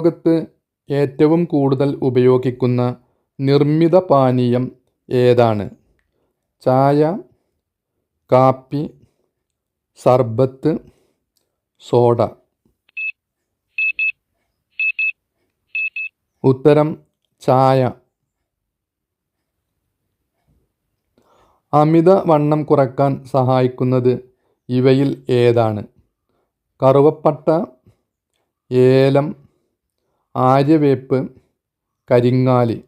ലോകത്ത് ഏറ്റവും കൂടുതൽ ഉപയോഗിക്കുന്ന നിർമ്മിത പാനീയം ഏതാണ്? ചായ, കാപ്പി, സർബത്ത്, സോഡ. ഉത്തരം ചായ. അമിതവണ്ണം കുറയ്ക്കാൻ സഹായിക്കുന്നത് ഇവയിൽ ഏതാണ്? കറുവപ്പട്ട, ഏലം, ആര്യവേപ്പ്, കരിങ്ങാലി.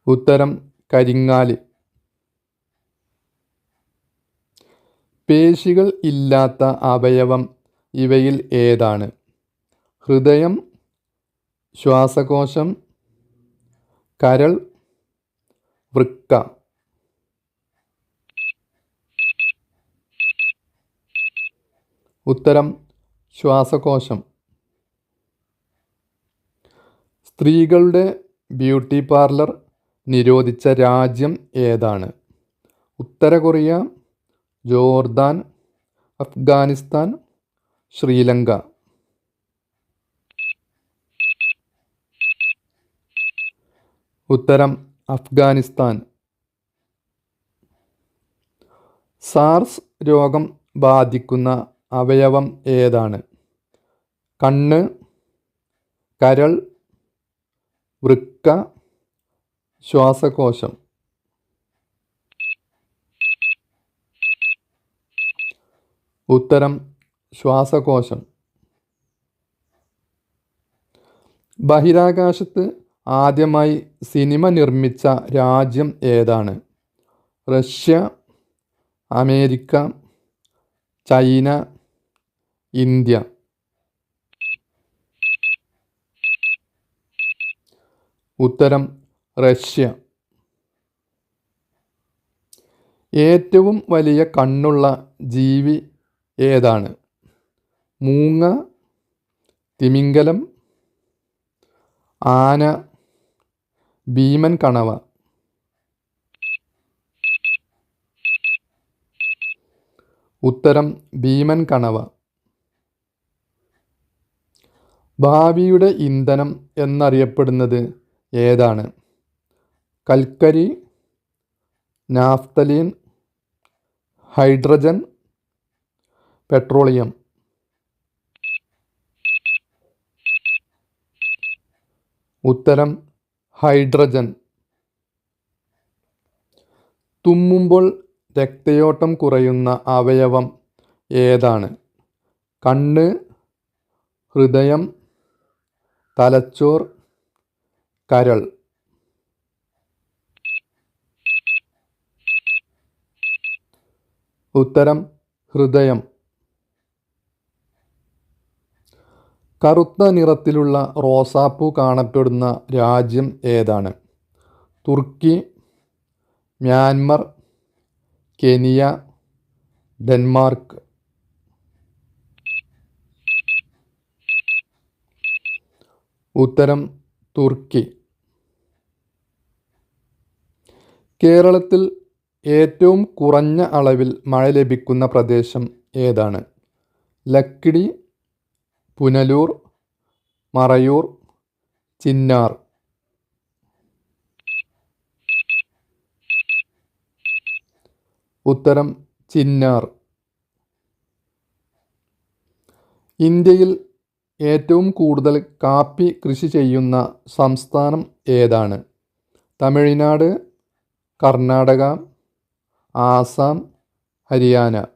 ഉത്തരം കരിങ്ങാലി. പേശികൾ ഇല്ലാത്ത അവയവം ഇവയിൽ ഏതാണ്? ഹൃദയം, ശ്വാസകോശം, കരൾ, വൃക്ക. ഉത്തരം ശ്വാസകോശം. സ്ത്രീകളുടെ ബ്യൂട്ടി പാർലർ നിരോധിച്ച രാജ്യം ഏതാണ്? ഉത്തര കൊറിയ, ജോർദാൻ, അഫ്ഗാനിസ്ഥാൻ, ശ്രീലങ്ക. ഉത്തരം അഫ്ഗാനിസ്ഥാൻ. സാർസ് രോഗം ബാധിക്കുന്ന അവയവം ഏതാണ്? കണ്ണ്, കരൾ, വൃക്ക, ശ്വാസകോശം. ഉത്തരം ശ്വാസകോശം. ബഹിരാകാശത്ത് ആദ്യമായി സിനിമ നിർമ്മിച്ച രാജ്യം ഏതാണ്? Russia, America, China, India. ഉത്തരം റഷ്യ. ഏറ്റവും വലിയ കണ്ണുള്ള ജീവി ഏതാണ്? മൂങ്ങ, തിമിംഗലം, ആന, ഭീമൻ കണവ. ഉത്തരം ഭീമൻ കണവ. ഭാവിയുടെ ഇന്ധനം എന്നറിയപ്പെടുന്നത് ഏതാണ്? കൽക്കരി, നാഫ്തലീൻ, ഹൈഡ്രജൻ, പെട്രോളിയം. ഉത്തരം ഹൈഡ്രജൻ. തുമ്മുമ്പോൾ രക്തയോട്ടം കുറയുന്ന അവയവം ഏതാണ്? കണ്ണ്, ഹൃദയം, തലച്ചോർ, കരൾ. ഉത്തരം ഹൃദയം. കറുത്ത നിറത്തിലുള്ള റോസാപ്പൂ കാണപ്പെടുന്ന രാജ്യം ഏതാണ്? തുർക്കി, മ്യാൻമർ, കെനിയ, ഡെൻമാർക്ക്. ഉത്തരം തുർക്കി. കേരളത്തിൽ ഏറ്റവും കുറഞ്ഞ അളവിൽ മഴ ലഭിക്കുന്ന പ്രദേശം ഏതാണ്? ലക്കിടി, പുനലൂർ, മറയൂർ, ചിന്നാർ. ഉത്തരം ചിന്നാർ. ഇന്ത്യയിൽ ഏറ്റവും കൂടുതൽ കാപ്പി കൃഷി ചെയ്യുന്ന സംസ്ഥാനം ഏതാണ്? തമിഴ്നാട്, കർണാടക, ആസാം, ഹരിയാന.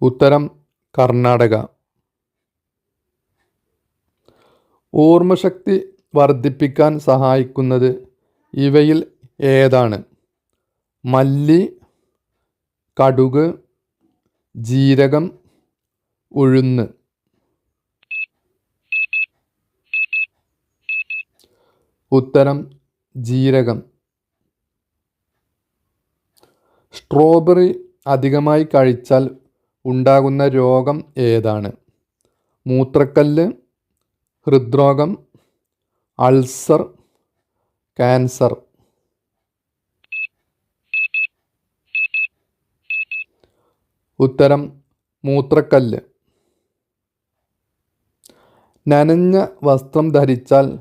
ഉത്തരം കർണാടക. ഓർമ്മശക്തി വർദ്ധിപ്പിക്കാൻ സഹായിക്കുന്നത് ഇവയിൽ ഏതാണ്? മല്ലി, കടുക്, ജീരകം, ഉഴുന്ന്. ഉത്തരം ജീരകം. സ്ട്രോബെറി അധികമായി കഴിച്ചാൽ ഉണ്ടാകുന്ന രോഗം ഏതാണ്? മൂത്രക്കല്ല്, ഹൃദ്രോഗം, അൾസർ, ക്യാൻസർ. ഉത്തരം മൂത്രക്കല്ല്. നനഞ്ഞ വസ്ത്രം ധരിച്ചാൽ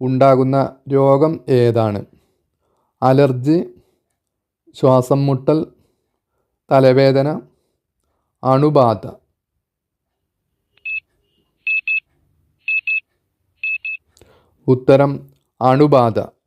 ഉണ്ടാകുന്ന രോഗം ഏതാണ്? അലർജി, ശ്വാസം മുട്ടൽ, തലവേദന, അണുബാധ. ഉത്തരം അണുബാധ.